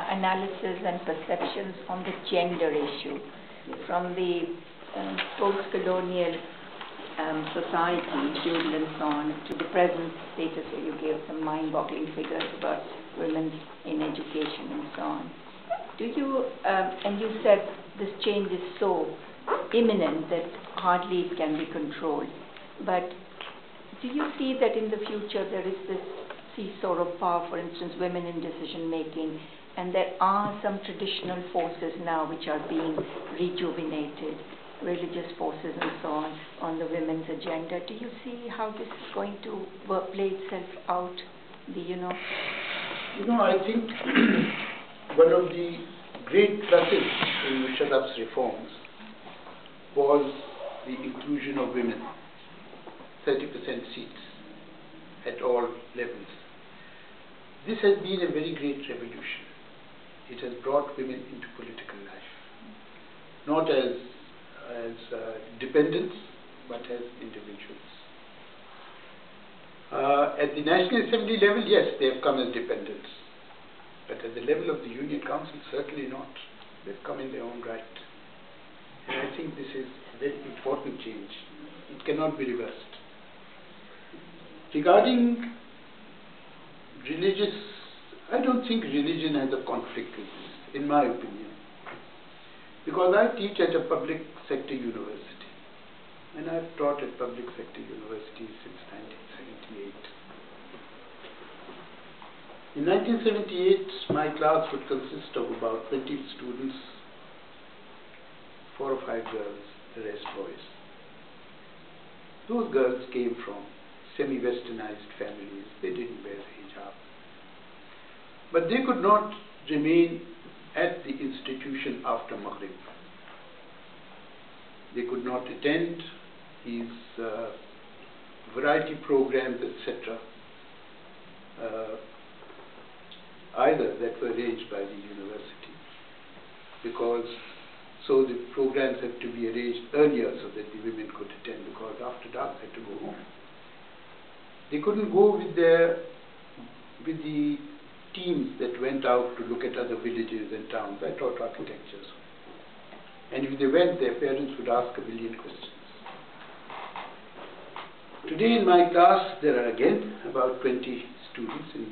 analysis and perceptions on the gender issue, from the post-colonial society, feudal and so on, to the present status where you gave some mind-boggling figures about women in education and so on. Do you, and you said this change is so imminent that hardly it can be controlled, but do you see that in the future there is this seesaw of power, for instance, women in decision making, and there are some traditional forces now which are being rejuvenated, religious forces and so on the women's agenda? Do you see how this is going to play itself out? I think one of the great pluses in Musharraf's reforms was the inclusion of women, 30% seats at all levels. This has been a very great revolution. It has brought women into political life, not as dependents, but as individuals. At the National Assembly level, yes, they have come as dependents. But at the level of the Union Council, certainly not. They've come in their own right. And I think this is a very important change. It cannot be reversed. Regarding religious, I don't think religion has a conflict with this, in my opinion. Because I teach at a public sector university. And I've taught at public sector universities since 1978. In 1978, my class would consist of about 20 students, 4 or 5 girls, the rest boys. Those girls came from semi-westernized families. They didn't wear the hijab. But they could not remain at the institution after Maghrib. They could not attend these variety programs, etc. Either that were arranged by the university, because so the programs had to be arranged earlier so that the women could attend, because after dark they had to go home. They couldn't go with the teams that went out to look at other villages and towns. I taught architecture. And if they went, their parents would ask a million questions. Today in my class, there are again about 20 students in